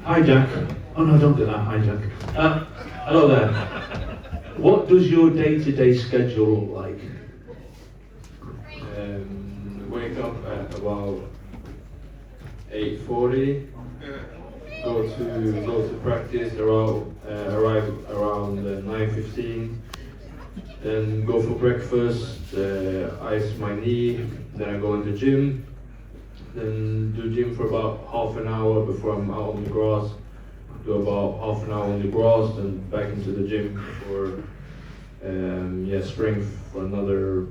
Hi Jack. Oh no, don't do that. Hi Jack. Hello there. What does your day-to-day schedule look like? Wake up at about 8:40. Go to practice. Arrive around 9:15. Then go for breakfast. Ice my knee. Then I go into gym. Then do gym for about half an hour before I'm out on the grass. Do about half an hour on the grass, then back into the gym for strength for another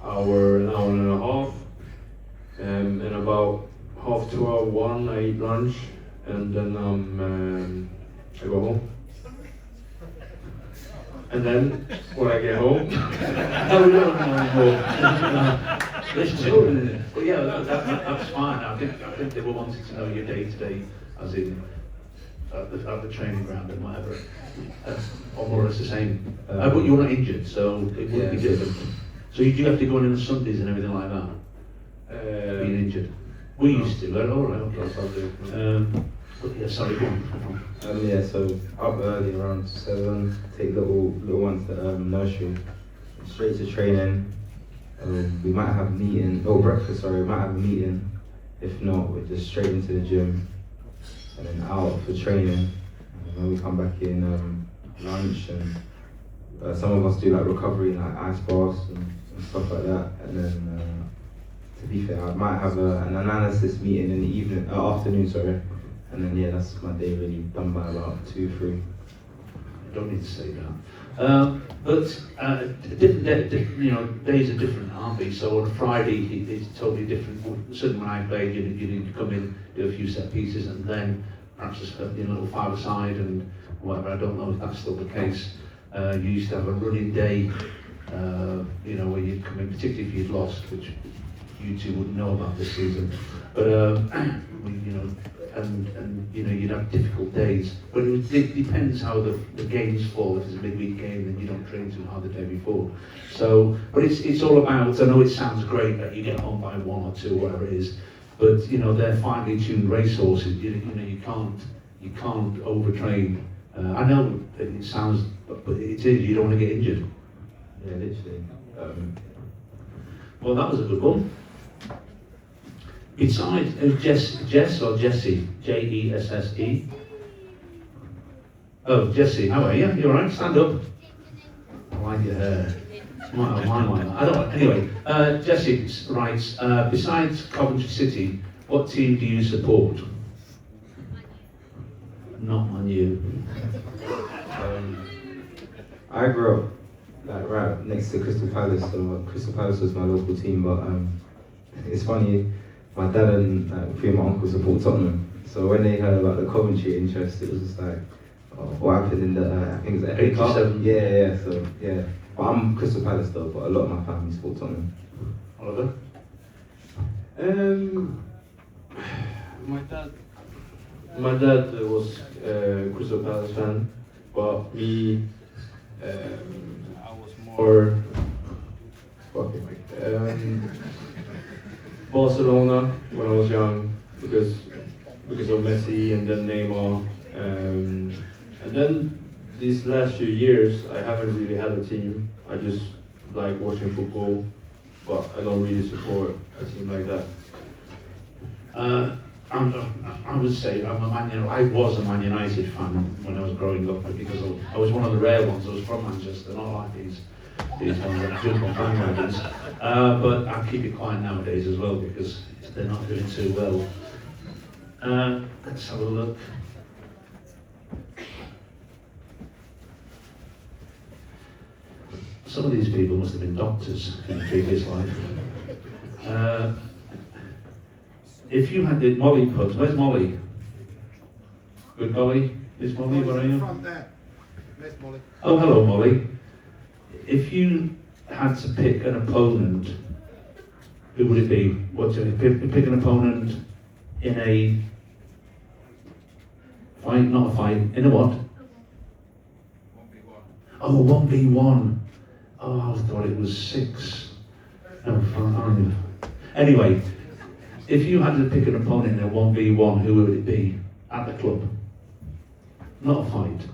hour, an hour and a half. And about 12:30, 1, I eat lunch, and then I go home. And then when I get home, There's two. Well, yeah, that's fine. I think they were wanting to know your day-to-day, as in at the training ground and whatever, or more or less the same. But you're not injured, so it wouldn't be different. So you do have to go in on Sundays and everything like that. Being injured. We used to. All right. Okay. But yeah, sorry. Go on. So up early around 7. Take little ones to nursery. Straight to training. We might have a meeting, breakfast, sorry, we might have a meeting. If not, we're just straight into the gym and then out for training. And then we come back in, lunch, and some of us do like recovery, like ice baths and stuff like that. And then, to be fair, I might have an analysis meeting in the afternoon, sorry. And then, that's my day really done by about 2, 3. You don't need to say that. But different days are different, aren't they? So on a Friday it's totally different. Certainly when I played, you need to come in, do a few set pieces, and then perhaps just a little five-a-side and whatever. I don't know if that's still the case. You used to have a running day, where you'd come in, particularly if you'd lost, which you two wouldn't know about this season. But you'd have difficult days. But it depends how the games fall. If it's a midweek game, then you don't train too hard the day before. So, but it's all about. I know it sounds great that you get home by 1 or 2, whatever it is. But they're finely tuned racehorses. You can't overtrain. I know it sounds, but it is. You don't want to get injured. Yeah, literally. Well, that was a good one. Besides Jess or Jessie, Jesse. Oh, Jessie, how are you? You alright? Stand up. I like your hair. Mine like that. I don't. Anyway, Jessie writes. Besides Coventry City, what team do you support? Not Man U. I grew up right next to Crystal Palace, so Crystal Palace was my local team. But it's funny. My dad and 3 of my uncles support Tottenham, so when they heard about the Coventry interest, it was just like, what happened in the, I think it's the 87. Yeah. But I'm Crystal Palace though, but a lot of my family support Tottenham. Oliver? My dad was Crystal Palace fan, but me, I was more Barcelona when I was young because of Messi and then Neymar, and then these last few years I haven't really had a team. I just like watching football, but I don't really support a team like that. I would say I was a Man United fan when I was growing up because I was one of the rare ones. I was from Manchester, not like these ones that jump on bandwagons. But I keep it quiet nowadays as well because they're not doing too well. Let's have a look. Some of these people must have been doctors in a previous life. If you had the Molly put, where's Molly? Good Molly? Is Molly, where are you? Front there. There's Molly. Oh, hello Molly. If you had to pick an opponent, who would it be? Pick an opponent in a fight, not a fight, in a what? 1v1. Oh, 1v1. Oh, I thought it was 6. No, 5. Anyway, If you had to pick an opponent in a 1v1, who would it be at the club? Not a fight.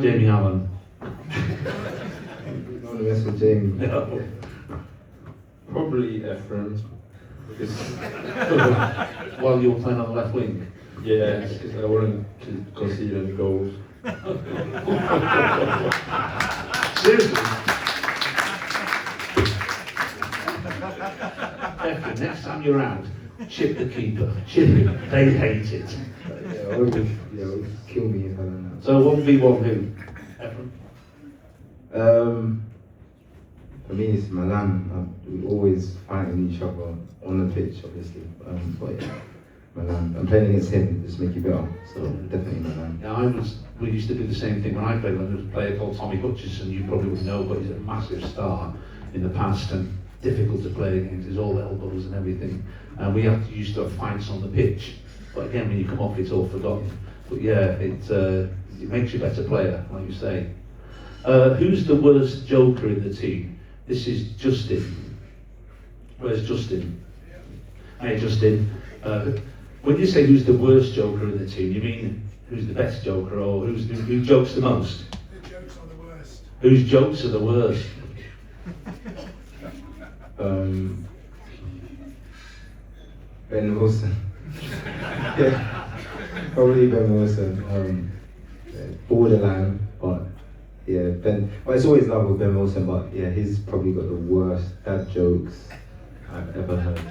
Jamie Allen. Don't want to mess with Jamie. No. Probably Ephron. Because, While you were playing on the left wing. yeah, because I wouldn't concede any goals. Seriously? Ephron, next time you're out, chip the keeper. Chip him. They hate it. Yeah, it would kill me if I done that. So 1v1 who? Ephron? For me, it's Milan. We always fighting each other on the pitch, obviously. But yeah, Milan. And playing against him just make you better. So definitely Milan. Yeah, we used to do the same thing when I played. There was a player called Tommy Hutchison, you probably would know, but he's a massive star in the past and difficult to play against. He's all elbows and everything. And we used to have fights on the pitch. But again, when you come off, it's all forgotten. But yeah, it makes you a better player, like you say. Who's the worst joker in the team? This is Justin. Where's Justin? Hey, Justin. When you say who's the worst joker in the team, you mean who's the best joker, or who jokes the most? Whose jokes are the worst? Whose jokes are the worst? Ben Wilson. Yeah, probably Ben Wilson. Borderline, but yeah, Ben. Well, it's always love with Ben Wilson, but yeah, he's probably got the worst dad jokes I've ever heard.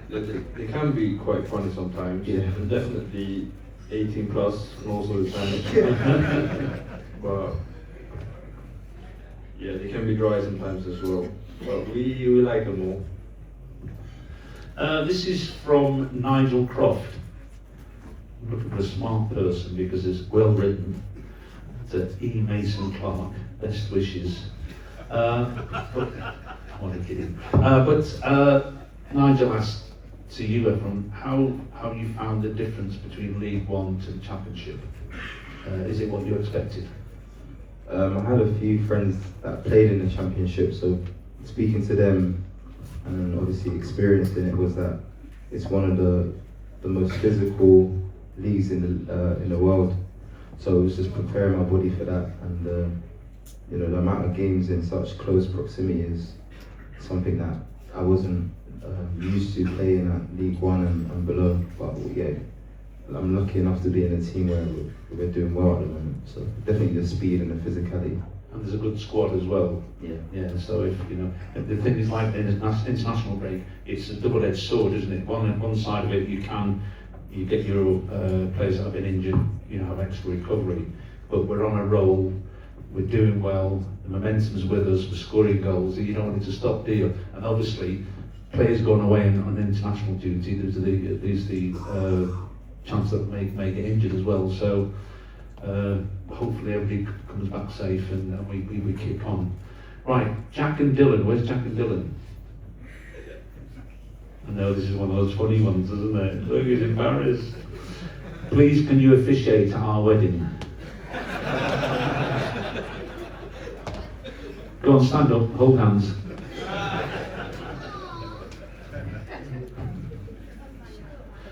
They can be quite funny sometimes. Yeah. And definitely 18 plus most of the time. But yeah, they can be dry sometimes as well. But we like them all. This is from Nigel Croft. I'm looking for a smart person because it's well written. To E. Mason-Clarke, best wishes. What a kidding. Nigel asked to you, Ephron, how you found the difference between League One to the Championship? Is it what you expected? I had a few friends that played in the Championship, so speaking to them and obviously experiencing it was that it's one of the most physical leagues in the world. So it was just preparing my body for that, and the amount of games in such close proximity is something that I wasn't used to playing at League One and below. But yeah, I'm lucky enough to be in a team where we're doing well at the moment. So definitely the speed and the physicality. And there's a good squad as well. Yeah. Yeah. So if the thing is like in international break, it's a double-edged sword, isn't it? One side of it, you get your players that have been injured, have extra recovery. But we're on a roll. We're doing well. The momentum's with us. We're scoring goals. You don't want it to stop, do you? And obviously, players going away on international duty, there's the chance that may get injured as well. So hopefully everybody comes back safe and we kick on. Right, Jack and Dylan. Where's Jack and Dylan? I know this is one of those funny ones, isn't it? Look, he's embarrassed. Please, can you officiate at our wedding? Go on, stand up, hold hands.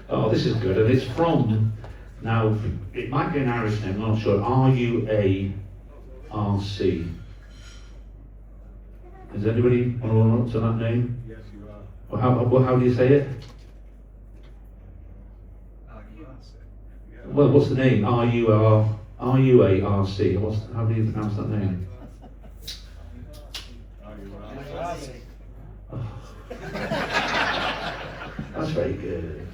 Oh, this is good, and it's from, now, it might be an Irish name, I'm not sure, RUARC. Does anybody want to run up to that name? Yes, you are. Well, how do you say it? Well, what's the name? RUARC. How do you pronounce that name? That's very good.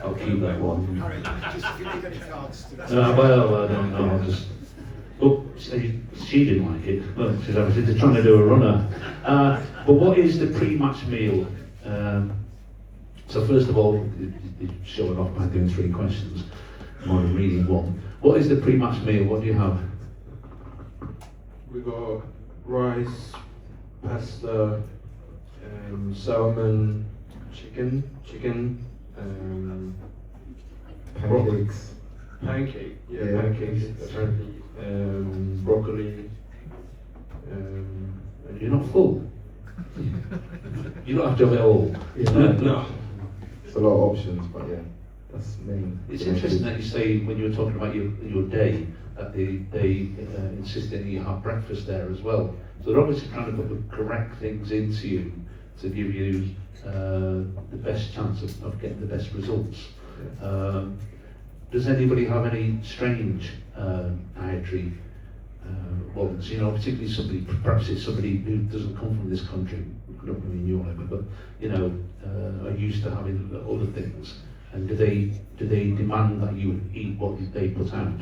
I'll keep that one. Just if you need any cards to Well, I don't know. I'll just. Oh, she didn't like it. Well, she's obviously trying to do a runner. But what is the pre-match meal? So first of all, you're showing off by doing 3 questions, more than reading one. What is the pre-match meal? What do you have? We got rice, pasta, salmon, chicken, Pancakes. pancake, Yeah. pancakes apparently, broccoli, You're not full. You don't have to have it all. Yeah, no. It's a lot of options, but yeah, that's the main. It's interesting that you say when you were talking about your day that they insisted that you have breakfast there as well. So they're obviously trying to put the correct things into you to give you the best chance of getting the best results. Does anybody have any strange dietary ones? You know, particularly somebody, perhaps it's somebody who doesn't come from this country, not mean you or whatever, but you know, are used to having other things. And do they demand that you eat what they put out?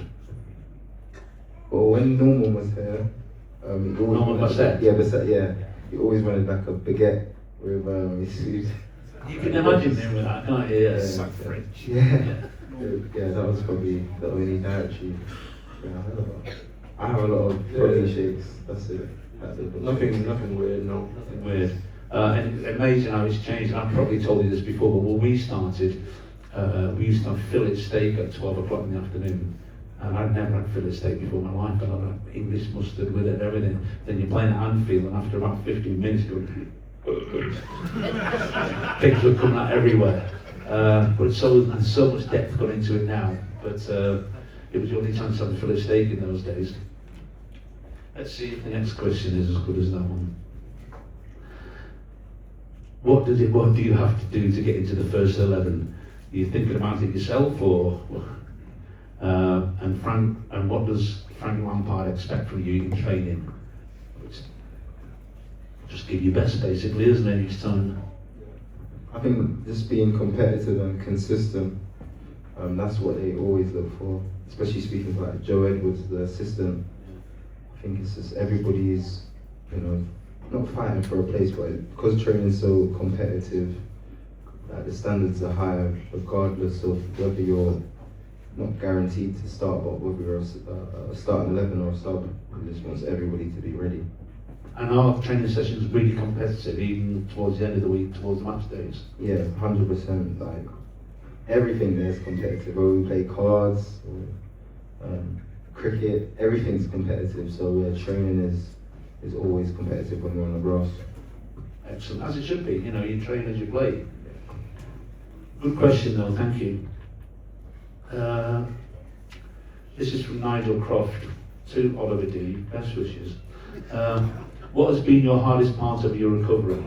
Well, when Norman was here, he always Norman wanted- Bassett? Yeah, Bassett, yeah. He always wanted like a baguette with his food. You can imagine him with that, can't you? Yeah. So French. Yeah, that was probably the only dietary thing I heard about. I have a lot of protein shakes, that's it. Nothing weird, no. Weird. And amazing how it's changed. I've probably told you this before, but when we started, we used to have fillet steak at 12 o'clock in the afternoon. And I'd never had fillet steak before in my life, but I'd had English mustard with it and everything. Then you're playing at Anfield, and after about 15 minutes, things were coming out everywhere. But so much depth got into it now. But it was the only chance to have a fillet steak in those days. Let's see if the next question is as good as that one. What do you have to do to get into the first 11? Are you thinking about it yourself, or and what does Frank Lampard expect from you in training? Just give your best, basically, isn't it, each time? I think just being competitive and consistent, that's what they always look for. Especially speaking to like Joe Edwards, the assistant. I think it's just everybody's, you know, not fighting for a place, but because training is so competitive, like the standards are higher, regardless of whether you're not guaranteed to start, but whether you're a starting 11 or a sub. He just wants everybody to be ready. And our training sessions really competitive, even towards the end of the week, towards the match days. Yeah, 100%. Like everything there's competitive. Whether we play cards or cricket, everything's competitive. So yeah, training is always competitive when we're on the grass. Excellent, as it should be. You know, you train as you play. Good question, though. Thank you. This is from Nigel Croft to Oliver D. Best wishes. What has been your hardest part of your recovery?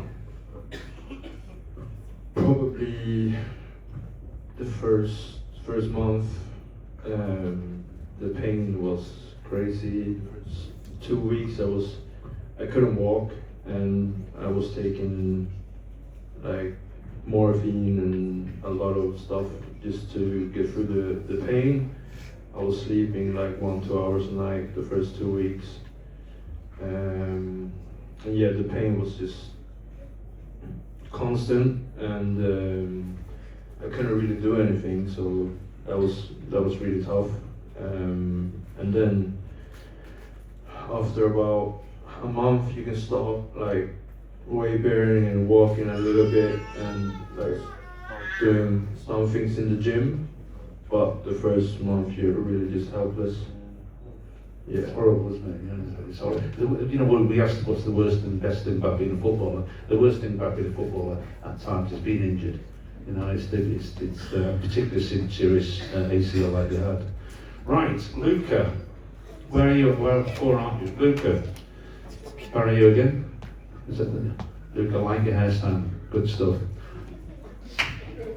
Probably the first month. The pain was crazy. 2 weeks I couldn't walk, and I was taking like morphine and a lot of stuff just to get through the pain. I was sleeping like 1-2 hours a night the first 2 weeks. And yeah, the pain was just constant, and I couldn't really do anything, so that was really tough. And then after about a month, you can start like weight bearing and walking a little bit and like doing some things in the gym. But the first month, you're really just helpless. Yeah. It's horrible, isn't it? Yeah, it's horrible. You know, we asked what's the worst and best thing about being a footballer. The worst thing about being a footballer at times is being injured. You know, it's particularly serious ACL like you had. Right, Luca, where are you? Where aren't you? Luca, where are you again? Is that Luca? Like your hairstyle, good stuff.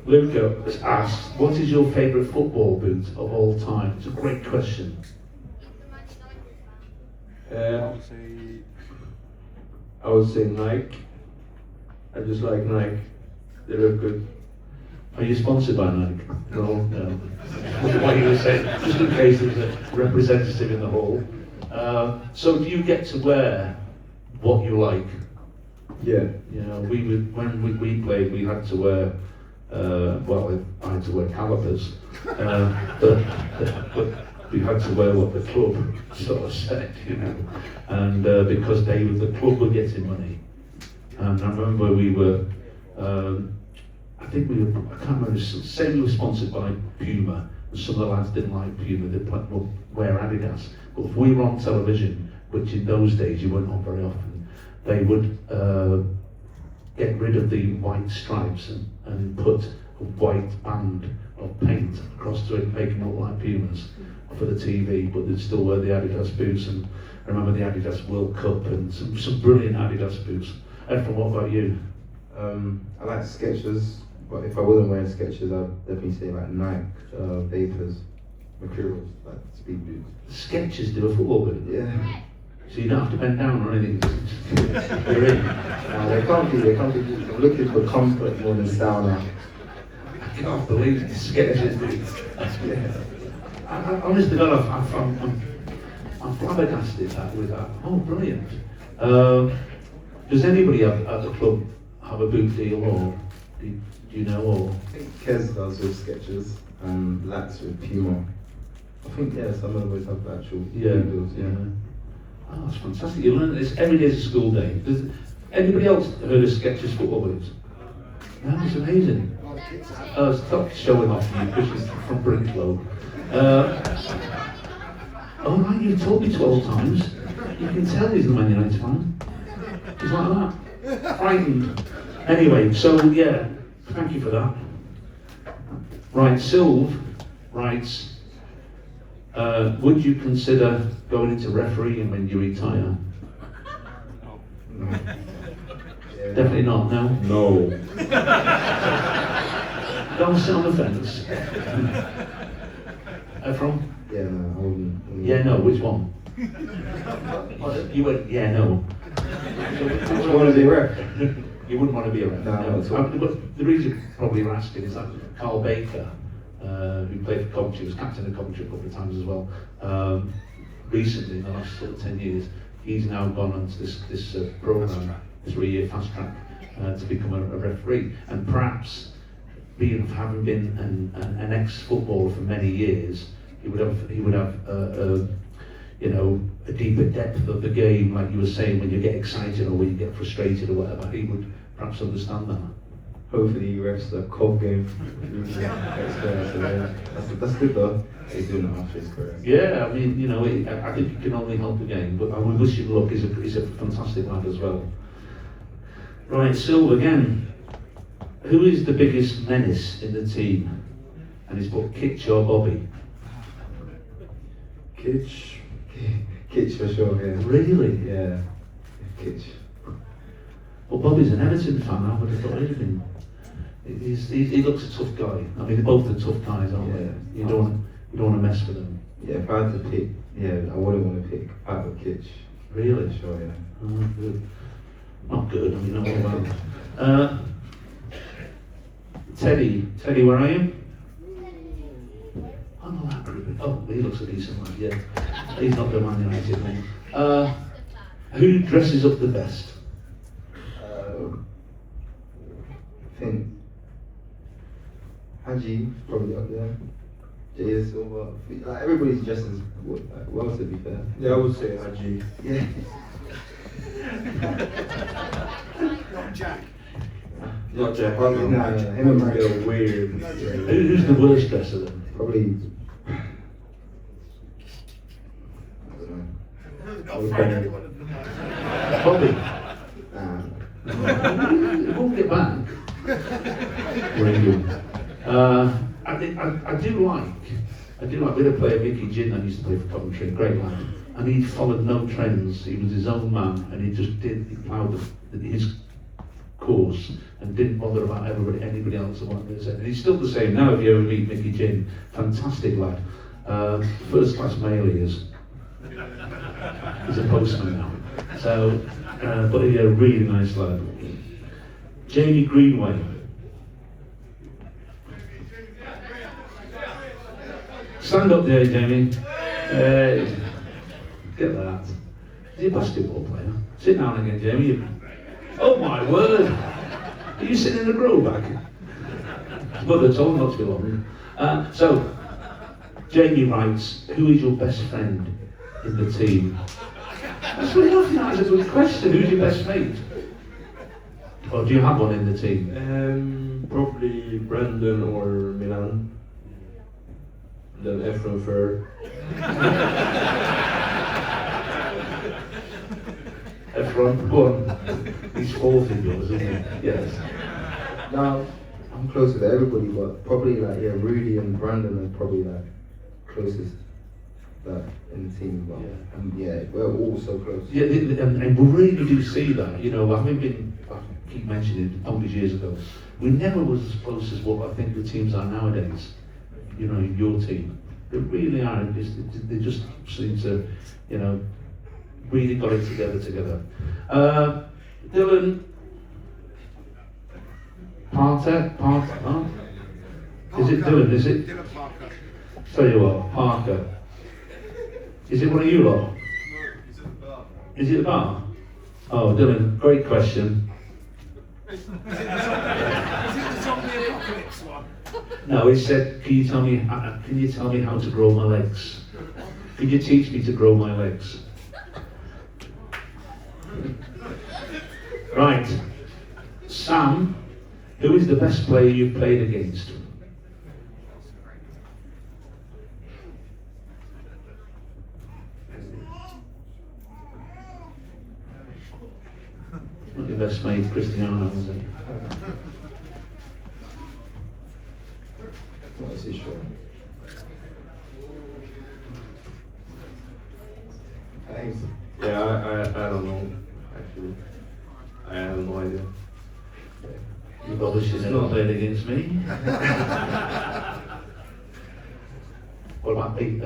Luca has asked, what is your favourite football boot of all time? It's a great question. I would say Nike. I just like Nike. They look good. Are you sponsored by Nike? No. No. What you were saying, just in case there's a representative in the hall. So do you get to wear what you like? Yeah. You know, when we played, we had to wear. I had to wear calipers, but we had to wear what the club sort of said, you know, and because the club were getting money, and I remember we were, I can't remember, say we were sponsored by Puma, and some of the lads didn't like Puma, they'd wear Adidas, but if we were on television, which in those days you weren't on very often, they would get rid of the white stripes and put a white band of paint across to it, making them look like Pumas for the TV, but they'd still wear the Adidas boots. And I remember the Adidas World Cup and some brilliant Adidas boots. Ephron, what about you? I like Skechers, but if I wasn't wearing Skechers, I'd definitely say like Nike, Vapors, Mercurials, like speed boots. Skechers do a football boot, Yeah. so you don't have to bend down or anything. You're in. They can't be boots. I'm looking for comfort more than style now. I can't believe the Skechers boots. Yeah. I honest to God, I'm flabbergasted with that. Oh, brilliant. Does anybody at the club have a boot deal, or do you know, or? I think Kez does with Skechers and Lats with Puma. I think, yeah, some of the boys have actual boot deals. Oh, that's fantastic. You learn this every day is a school day. Does anybody else heard of Skechers football boots? No, it's amazing. Stop showing off you, because she's from Brinklow. Oh right, you've told me 12 times. You can tell he's a Man United fan. He's like that. Frightened. Anyway, so yeah, thank you for that. Right, Sylv writes, would you consider going into refereeing when you retire? No. Yeah. Definitely not, no? No. Don't sit on the fence. Ephron? Yeah, no, I wouldn't. Yeah, no, which one? You went, yeah, no. I don't want to be a ref. You wouldn't want to be a ref. No, not at all. But the reason probably you're asking is that Carl Baker, who played for Coventry, was captain of Coventry a couple of times as well. Recently, in the last sort of 10 years, he's now gone on to this program, this 3-year fast track, to become a referee. And perhaps, having been an ex-footballer for many years, he would have a deeper depth of the game, like you were saying, when you get excited or when you get frustrated or whatever. He would perhaps understand that. Hopefully he refs the Cov game. That's good though. He's doing it after his career. Yeah, I mean, I think he can only help the game, but I would wish him luck. He's a fantastic lad as well. Right, Sylv again. Who is the biggest menace in the team? And he's put Kitch or Bobby. Kitch. Kitch for sure, yeah. Really? Yeah. Kitch. Well, Bobby's an Everton fan. I would have thought anything. He looks a tough guy. I mean, they're both the tough guys, aren't they? You don't want to mess with them. Yeah, if I had to pick, I wouldn't want to pick out of Kitch. Really? Sure, yeah. Oh, good. Not good. I mean, not well. Teddy, where are you? Oh no, that group. Oh, he looks a decent lad. Yeah, he's not the Man United one. Who dresses up the best? I think Haji probably up there. Jay Silva. Like, everybody's dressed as well, to be fair. Yeah, I would say Haji. Yeah. Not Jack. Not Jack. Nah, him and Mario They're weird. Who's the worst dresser then? probably. I don't know. Not Frank, anyone of them. Bobby. Nah. It won't get back. Brilliant. I do like. We had a player, Mickey Ginn, that used to play for Coventry, great lad. And he followed no trends. He was his own man, and he ploughed his course and didn't bother about anybody else and what they said. And he's still the same now. If you ever meet Mickey Ginn, fantastic lad. First class mail he is. He's a postman now. So, but he's a really nice lad. Jamie Greenway. Stand up there, Jamie. Get that. Is he a basketball player? Sit down again, Jamie. Oh my word! Are you sitting in the grow bag? But that's all not to be long. So, Jamie writes, who is your best friend in the team? That's what you're laughing at. It's a good question. Who's your best mate? Or do you have one in the team? Probably Brandon or Milan. Then Ephron third. Ephron, go on. He's fourth in yours, isn't he? Yes. No, I'm closer to everybody, but probably like Rudy and Brandon are probably like closest like in the team. But we're all so close. Yeah, and we really do see that. You know, having been, I keep mentioning it, donkey's years ago, we never was as close as what I think the teams are nowadays. You know, your team, they really are. They just seem to, you know, really got it together. Dylan. Parker? Huh? Is it Dylan, is it? Dylan Parker. Tell you what, Parker. Is it one of you lot? No, he's at the bar. Is it the bar? Oh, Dylan, great question. Is it the zombie apocalypse one? No, he said, can you tell me how to grow my legs? Could you teach me to grow my legs? Right. Sam, who is the best player you've played against? Not your best mate, Cristiano, is it? What is he sure? Yeah, I don't know, actually. I have no idea. You've obviously never played against me. What about Pete?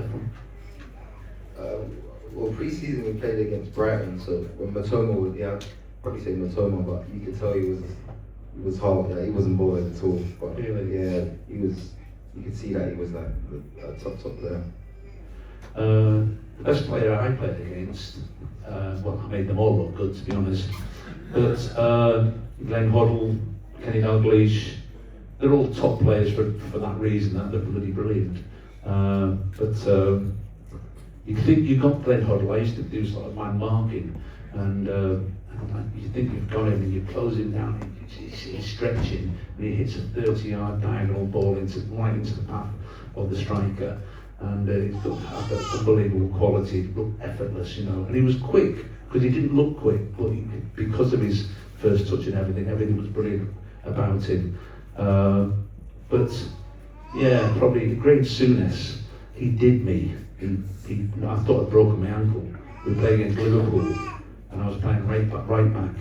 Well, pre-season we played against Brighton, so when Matoma was, probably say Matoma, but you could tell he was hard. Yeah, he wasn't bothered at all. But Really? yeah, he was. You could see that he was like a top player. The best player I played against, well, I made them all look good, to be honest. But Glenn Hoddle, Kenny Dalglish, they're all top players for that reason, that they're bloody brilliant. You think you got Glenn Hoddle, I used to do sort of man marking, and you think you've got him and you close him down, he's stretching, and he hits a 30-yard diagonal ball right into the path of the striker, and he's got unbelievable quality, he looked effortless, you know, and he was quick, because he didn't look quick, but because of his first touch and everything was brilliant about him. But yeah, probably Graham Souness, he did me. I thought I'd broken my ankle. We were playing against Liverpool, and I was playing right back.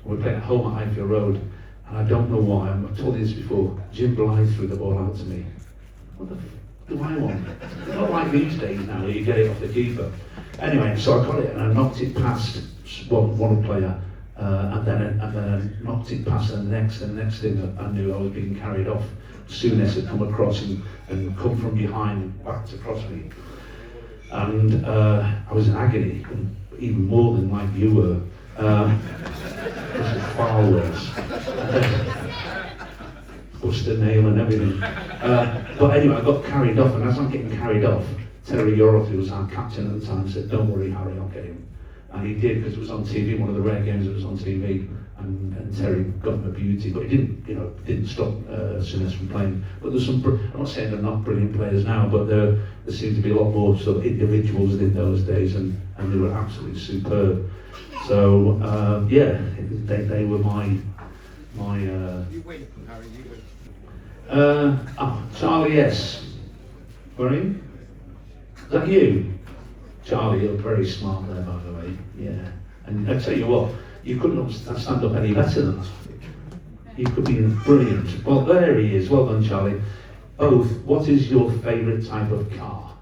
We were playing at home at Highfield Road, and I don't know why, I've told you this before, Jim Blythe threw the ball out to me. What the do I want? It's not like these days now where you get it off the keeper. Anyway, so I got it and I knocked it past one player, and then I knocked it past the next thing I knew I was being carried off. Souness had come across and come from behind back to cross me. And I was in agony, even more than like you were. This is far worse. Bust a nail and everything. But anyway, I got carried off, and as I'm getting carried off, Terry Yorroth, who was our captain at the time, said, "Don't worry, Harry, I'll get him." And he did, because it was on TV, one of the rare games that was on TV, and Terry got him a beauty, but he didn't stop Souness from playing. But there's some, I'm not saying they're not brilliant players now, but there seemed to be a lot more sort of individuals in those days, and they were absolutely superb. So yeah, they were my. You win, Harry, you win. Charlie S. Sorry? Is that you? Charlie, you're very smart there, by the way. Yeah. And I tell you what, you couldn't stand up any better than that. You could be brilliant. Well, there he is. Well done, Charlie. Both, what is your favourite type of car?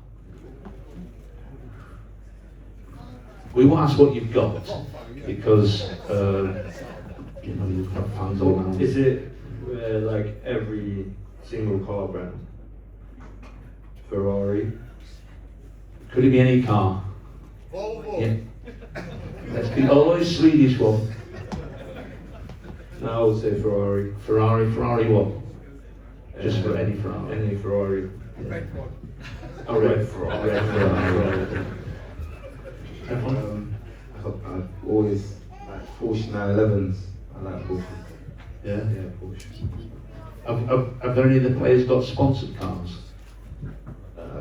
We won't ask what you've got, because you've got fans all around. Is it like every single car brand? Ferrari? Could it be any car? Volvo. Yeah. Let's be always Swedish one. No, I would say Ferrari. Ferrari what? Just for any Ferrari. Any Ferrari. Red one. Oh, red Ferrari. Red Ferrari. I've always like Porsche 911s. I like Porsche. Yeah. Yeah, Porsche. Have any of the players got sponsored cars?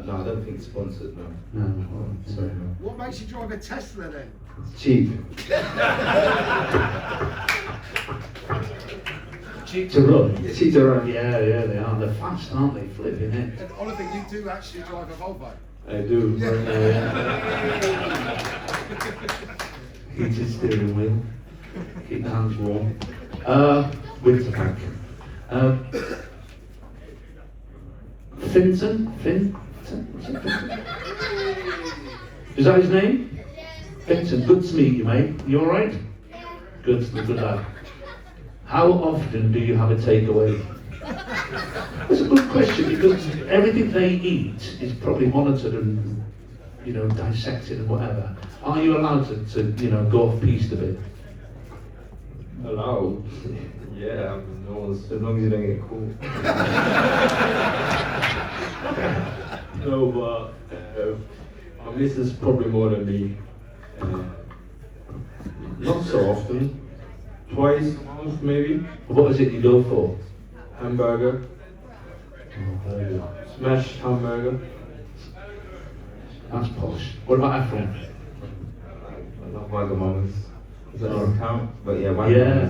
No, I don't think sponsored, no. No. Oh, sorry, no. What makes you drive a Tesla then? It's cheap. Cheap to run. It's cheap to run. Yeah, they are. They're fast, aren't they? Flipping it. And Oliver, you do actually drive a Volvo. I do. Heated steering wheel. Keep the hands warm. Winter pack. Finton? Is that his name? Finton, good to meet you, mate. You alright? Good lad. How often do you have a takeaway? That's a good question because everything they eat is probably monitored and, dissected and whatever. Are you allowed to go off piste a bit? Allowed? Yeah, I mean, no one's. As long as you don't get caught. No, but my missus probably more than me. Not so often. Twice a month, maybe. What is it you go for? Hamburger. Smashed hamburger. That's posh. What about Ephron? I love Wagamama's. Does that not count? But yeah, Yeah. Wagamama's,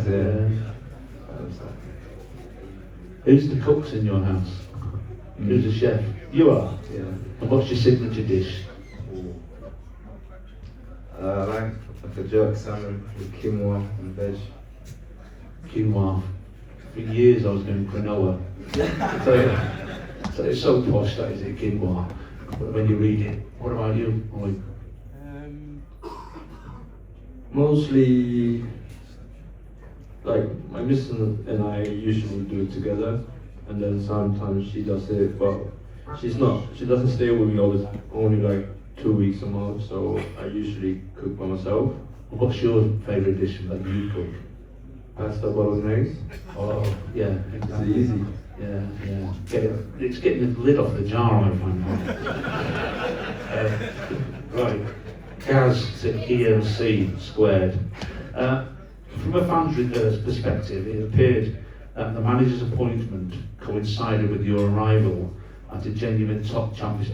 Who's the cooks in your house? Who's the chef? You are? Yeah. And what's your signature dish? Like a jerk salmon with quinoa and veg. Quinoa. For years I was doing quinoa. so it's so posh that is it, quinoa. But when you read it, what about you, Ollie? Mostly, like my missus and I usually do it together, and then sometimes she does it, but she doesn't stay with me all the time, only like 2 weeks a month, so I usually cook by myself. What's your favourite dish that you cook? Pasta bolognese. Oh, yeah, It's exactly. easy. Yeah. It's getting the lid off the jar, I find. Right. Gaz to EMC squared. From a fan's perspective, it appeared that the manager's appointment coincided with your arrival at a genuine top championship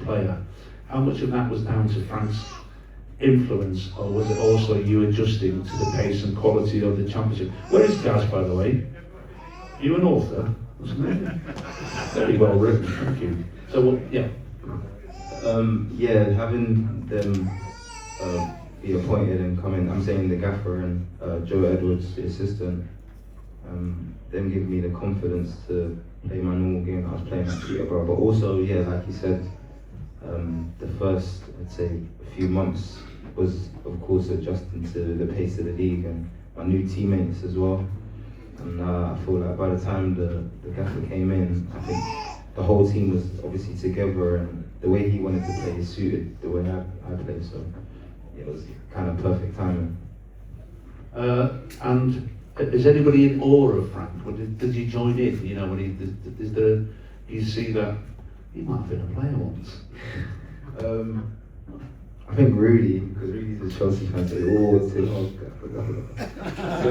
player. How much of that was down to Frank's influence, or was it also you adjusting to the pace and quality of the championship? Where is Gaz, by the way? You an author, wasn't it? Very well written, thank you. So, yeah. Yeah, having them be appointed and come in, I'm saying the gaffer and Joe Edwards, the assistant, them give me the confidence to play my normal game that I was playing at Peterborough. But also, yeah, like you said, the first, I'd say, few months was, of course, adjusting to the pace of the league and my new teammates as well. And I feel like by the time the gaffer came in, I think the whole team was obviously together, and the way he wanted to play suited the way I play, so it was kind of perfect timing. And is anybody in awe of Frank? Or did you join in? You know, when you see that he might have been a player once? I think Rudy, because Rudy's a Chelsea fan, so he always says, "Oh, gaffer." So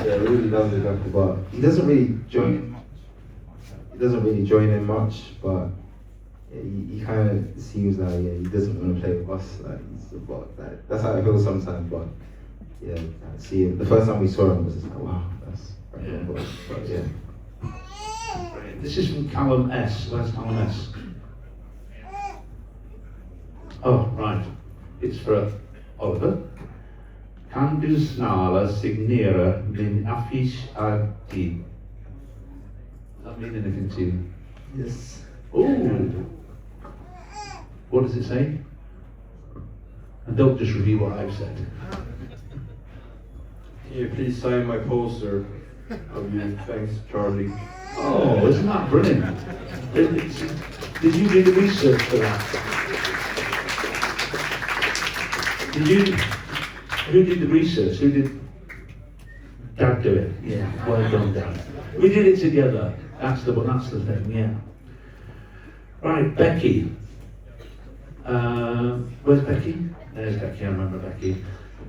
yeah, Rudy loves the gaffer, but he doesn't really join in much. He doesn't really join in much, but yeah, he kind of seems like he doesn't want to play with us. Like he's a bot. Like, that's how I feel sometimes. But yeah, I see him. The first time we saw him was just like, wow, that's Yeah. But yeah. This is from Callum S. Where's Callum S? Oh, right. It's for Oliver. Kan du snarare signera min affisch a ti? Does that mean anything to you? Yes. Ooh. What does it say? And don't just review what I've said. Can you please sign my poster of you? Thanks, Charlie. Oh, isn't that brilliant? Did you do the research for that? Who did the research? Who did Dad do it? Yeah, well done, Dad. We did it together. That's the thing, yeah. Right, Becky. Where's Becky? There's Becky, I remember Becky.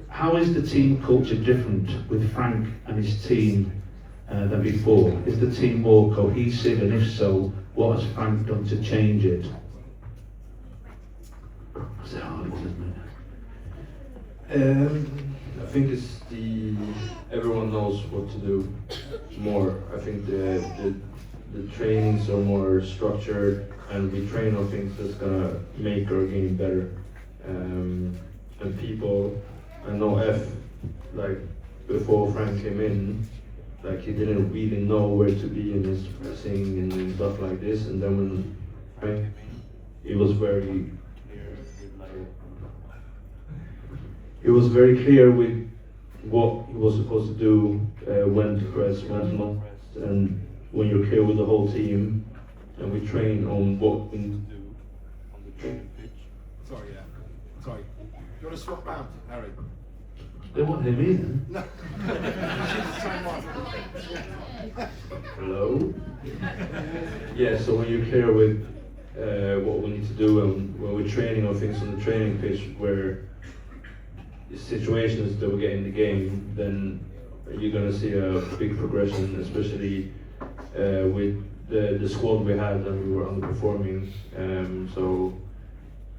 How is the team culture different with Frank and his team than before? Is the team more cohesive, and if so, what has Frank done to change it? That's a hard one, isn't I think it's everyone knows what to do more. I think the trainings are more structured, and we train on things that's gonna make our game better. And people, I know like before Frank came in, like he didn't really know where to be in his pressing and stuff like this. And then when Frank came in, he was very clear with he was very clear with what he was supposed to do, when to press, when to not press, and when you're clear with the whole team, and we train on what we need to do on the training pitch. Sorry, yeah. Sorry. You want to swap round, Harry? They want him in. No. Same one. Hello? Yeah, so when you're clear with what we need to do, and when we're training on things on the training pitch where the situations that we get in the game, then you're going to see a big progression, especially with the squad we had and we were underperforming.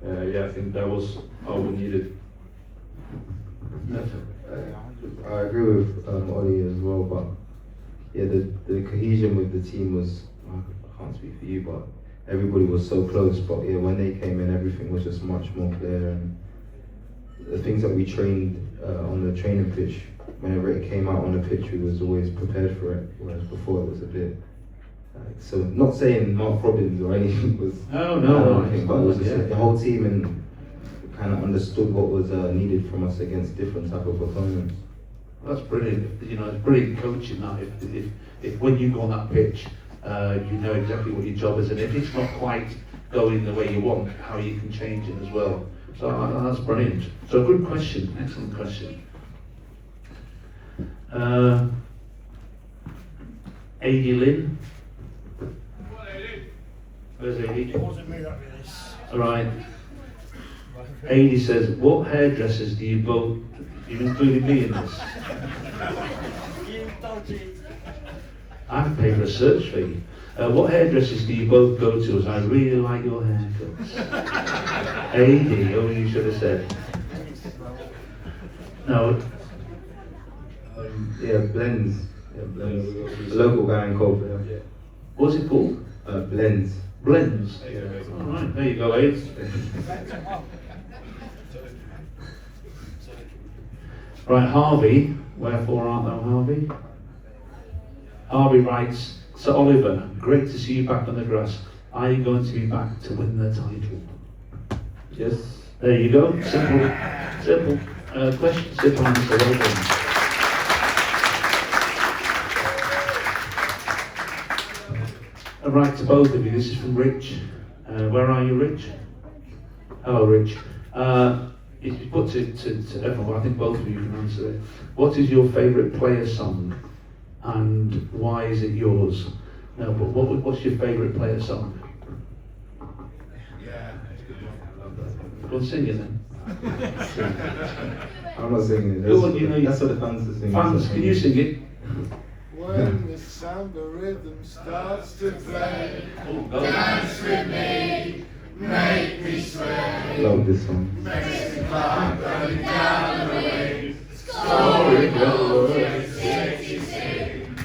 Yeah, I think that was all we needed. I agree with Ollie as well, but yeah, the cohesion with the team was, I can't speak for you, but everybody was so close. But yeah, when they came in, everything was just much more clear, and the things that we trained on the training pitch, whenever it came out on the pitch, we was always prepared for it, whereas before it was a bit so not saying Mark Robbins or anything was No, anything, but it was just the whole team and kind of understood what was needed from us against different type of opponents. That's brilliant. You know, it's brilliant coaching that. If when you go on that pitch, you know exactly what your job is, and if it's not quite going the way you want, how you can change it as well. So that's brilliant. So good question, excellent question. A.D. Lynn. Where's A.D.? It wasn't me that did this. Alright. A.D. says, what hairdressers do you both, you've included me in this? You dodgy. I have to pay for a search fee. What hairdressers do you both go to as I really like your haircuts? A.D., oh you should have said. No. Yeah, Blends. Yeah, Blends. The local guy in Coventry. Yeah. What's it called? Blends. Blends. Yeah. Alright, there you go, Aid. Right, Harvey. Wherefore art thou, Harvey? Harvey writes, Sir Oliver, great to see you back on the grass. Are you going to be back to win the title? Yes. There you go. Simple question, simple answer. Well done. Right to both of you. This is from Rich. Where are you, Rich? Hello, Rich. It's put to everyone, but I think both of you can answer it. What is your favourite player song, and why is it yours? No, but what's your favourite player song? Yeah. Go on, sing it then. I'm not singing it. Go on, you know, That's what the fans are singing. Fans, can you sing it? When the samba rhythm starts to play, Oh, dance with me, make me sway. Love this song. Mason-Clarke running down the way, Story goes. city sing.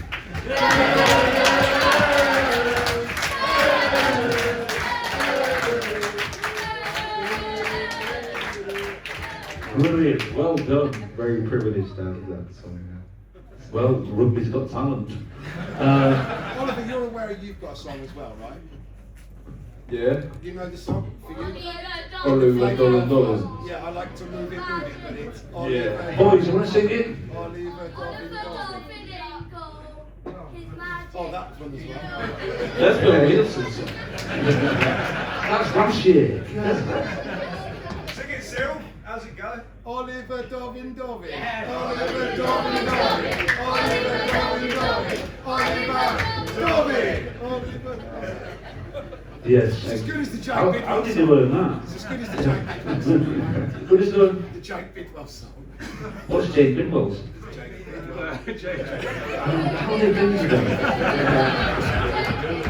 Brilliant, well done. Very privileged to have that song. Well, rugby's got talent. Oliver, you're aware you've got a song as well, right? Yeah. You know the song for you? Oliver, Dovin. Yeah, I like to move it, but it's Yeah. Oliver. Boys, you want to sing it? Oliver, Dovin. Oh, that one as well. Let's go, Wilson. That's last year. Sing it, Sil. How's it go? Oliver, Dovin. Oliver, Dovin. Oliver, Dovin. Yes. It's as good as the Jake How Bidwell did you song. learn that? It's as good as the Jake Bidwell song. Good as done. The Jake Bidwell song. What's Jake Bidwell's? Jake Bidwell How did they do that?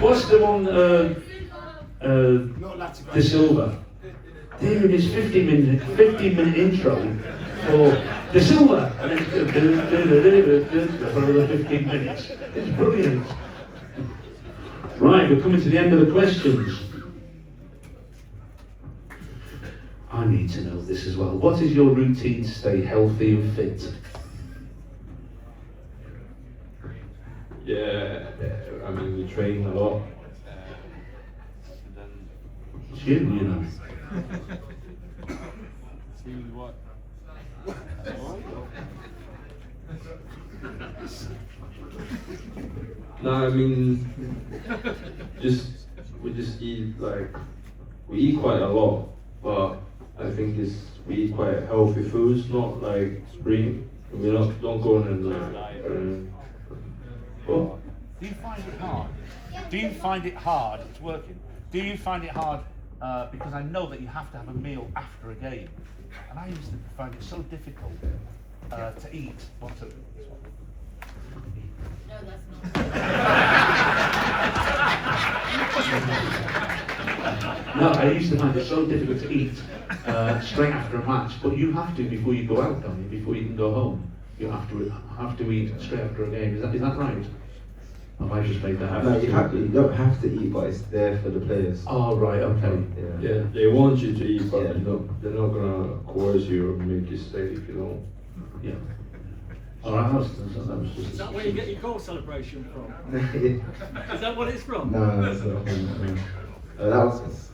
What's the one, De Silva? There it is, 50-minute intro for De Silva, and then for another 15 minutes. It's brilliant. Right, we're coming to the end of the questions. I need to know this as well. What is your routine to stay healthy and fit? Yeah, I mean, we train a lot. It's you know. No, I mean, we just eat we eat quite a lot, but I think we eat quite healthy foods, not like spring. We don't go in and Oh, Do you find it hard? Do you find it hard? It's working. Do you find it hard? Because I know that you have to have a meal after a game, and I used to find it so difficult to eat. What's it? No, that's not. No, I used to find it so difficult to eat straight after a match, but you have to before you go out, don't you? Before you can go home, you have to eat straight after a game. Is that right? Have I just made that happen? No, you don't have to eat, but it's there for the players. Oh right, okay. yeah, they want you to eat, but Yeah. they're not gonna coerce you or make you stay if you don't. Yeah. All right, that was just. Is that where you get your call celebration from? Yeah. Is that what it's from? No, that's not. That was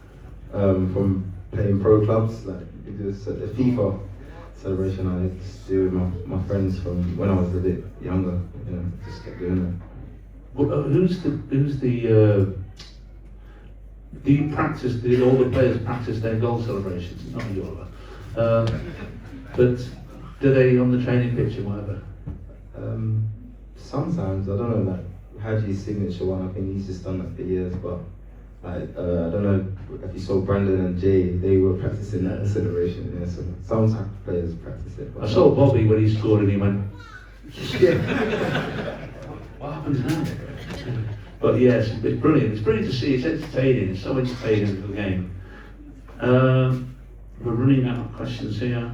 from playing pro clubs. Like we do the FIFA celebration. I used to do with my friends from when I was a bit younger. You know, just kept doing that. Well, who's the do you practice, do all the players practice their goal celebrations? Not you, Oliver. But do they on the training pitch or whatever? Sometimes, I don't know, like Haji's signature one, I think he's just done that for years, but like, I don't know if you saw Brandon and Jay, they were practicing that celebration, yeah, so sometimes players practice it. I saw Bobby when he scored and he went, Yeah. what happens now? But yes, it's brilliant. It's brilliant to see. It's entertaining. It's so entertaining for the game. We're running out of questions here.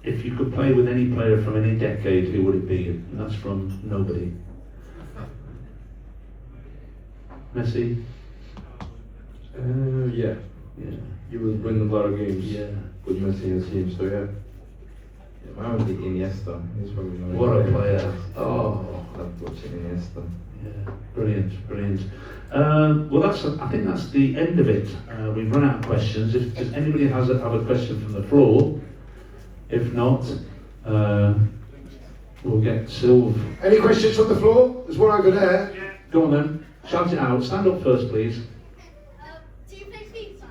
If you could play with any player from any decade, who would it be? And that's from nobody. Messi? Yeah, Yeah. you will win a lot of games. Yeah. With Messi in the team, so yeah. Mine would be Iniesta. He's probably my What a player. Oh. I love watching Iniesta. Yeah, brilliant. Well, I think that's the end of it. We've run out of questions. If anybody have a question from the floor, if not, we'll get Sylv. Any questions from the floor? There's one over there. Go on then, shout it out. Stand up first, please. Do you play FIFA?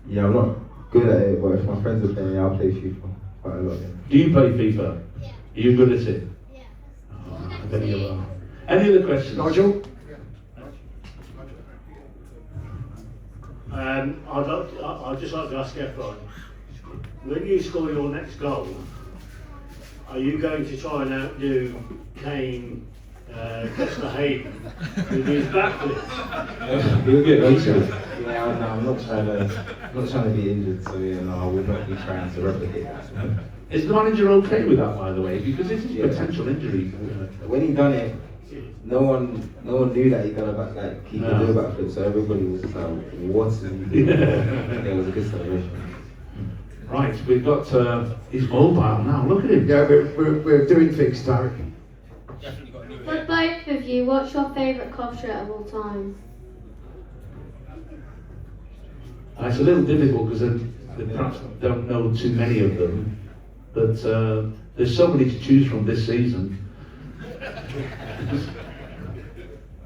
Yeah, I'm not good at it, but if my friends are playing, I'll play FIFA quite a lot. Yeah. Do you play FIFA? Yeah. Are you good at it? Yeah. Oh, I bet you are. Any other questions? Nigel? I'd just like to ask Ephron, when you score your next goal, are you going to try and outdo Kane, Kester Hayden with his backflip? He'll get injured. Yeah, no, I'm not trying to be injured, so yeah, no, I would not be trying to replicate that. Is the manager okay with that, by the way? Because this is a potential injury. When he done it, no one knew that he could do a backflip, so everybody was just like, what is he doing? It was a good celebration. Right, we've got he's mobile now. Look at him. Yeah, we're doing things, Tarek. For both of you, what's your favourite Cov shirt of all time? It's a little difficult because they perhaps don't know too many of them, but there's so many to choose from this season.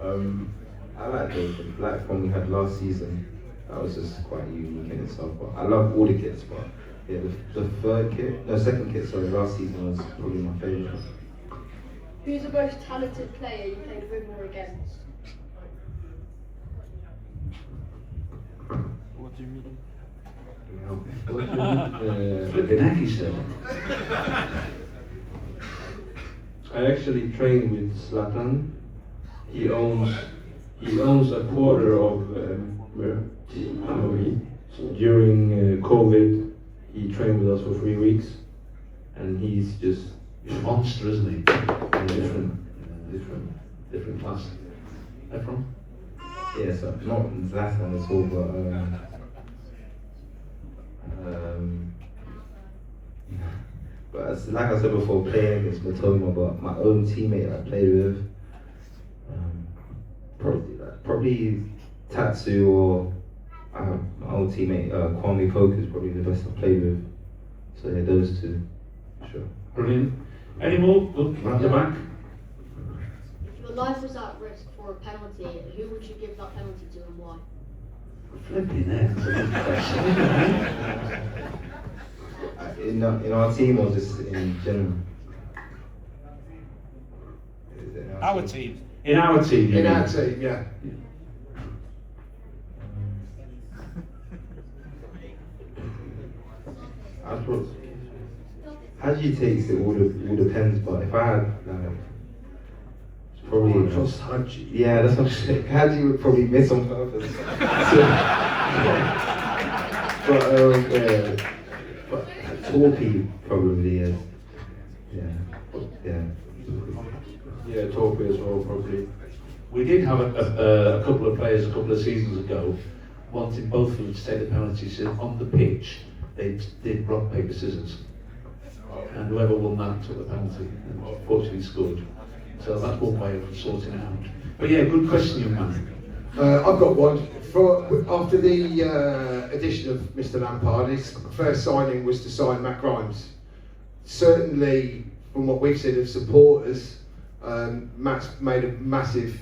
I like the black one we had last season. That was just quite unique in itself. But I love all the kits, but yeah, the second kit, last season was probably my favourite. Who's the most talented player you played with or against? What do you mean? Flipping heck, he said. I actually trained with Zlatan. He owns a quarter of Coventry. During COVID, he trained with us for 3 weeks, and he's just He's a monster, isn't he? different class. Ephron? Yeah, so not Zlatan at all, but as, like I said before, playing against Matoma, but my own teammate I played with, probably Tatsu or my old teammate Kwame Poker is probably the best I've played with. So yeah, those two, sure. Brilliant. Any more? Look, at the back. If your life was at risk for a penalty, who would you give that penalty to and why? Flipping heck, that's a good question. In our team or just in general? Our team. In our team, you In mean? our team, yeah. I thought Haji takes it all depends, but if I had like probably Trust Haji. yeah, that's what I'm saying. Haji would probably miss on purpose. But Torpy probably is. Yeah. Yeah, Torpy as well, probably. We did have a couple of players a couple of seasons ago wanting both of them to take the penalties on the pitch. They did rock, paper, scissors. And whoever won that took the penalty and fortunately scored. So that's one way of sorting it out. But yeah, good question, young man. I've got one. After the addition of Mr. Lampard, his first signing was to sign Matt Grimes. Certainly, from what we've seen of supporters, Matt's made a massive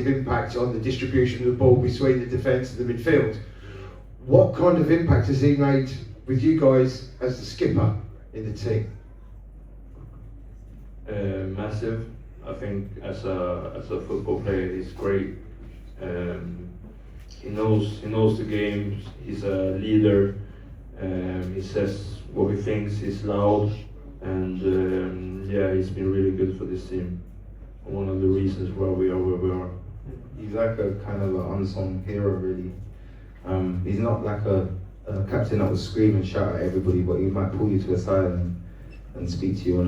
impact on the distribution of the ball between the defence and the midfield. What kind of impact has he made with you guys as the skipper in the team? Massive. I think as a football player, he's great. He knows the game. He's a leader. He says what he thinks. He's loud, and yeah, he's been really good for this team. One of the reasons why we are where we are. He's like a kind of an unsung hero, really. He's not like a captain that will scream and shout at everybody, but he might pull you to the side and speak to you on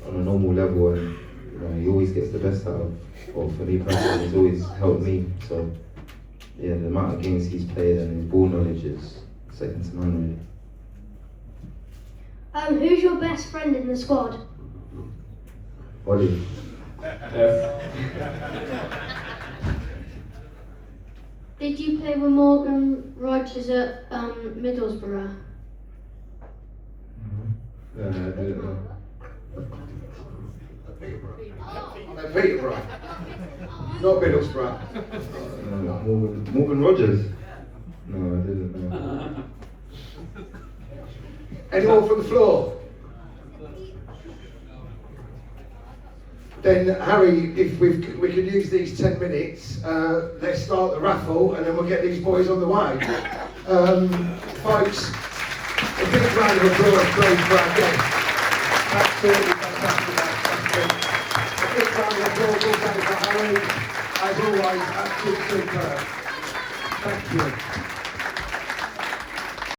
a normal level, and you know, he always gets the best out of. Or for me personally, he's always helped me. So yeah, the amount of games he's played and his ball knowledge is second to none, really. Who's your best friend in the squad? Ollie. Did you play with Morgan Rogers at Middlesbrough? I don't know. Peterborough, not Middlesbrough. Morgan Rogers? No, I didn't know. Anyone from the floor? Then Harry, if we can use these 10 minutes, let's start the raffle and then we'll get these boys on the way. Folks, a big round of applause please for our guests. Absolutely fantastic. A big round of applause also for Harry. As always, absolutely superb. Thank you.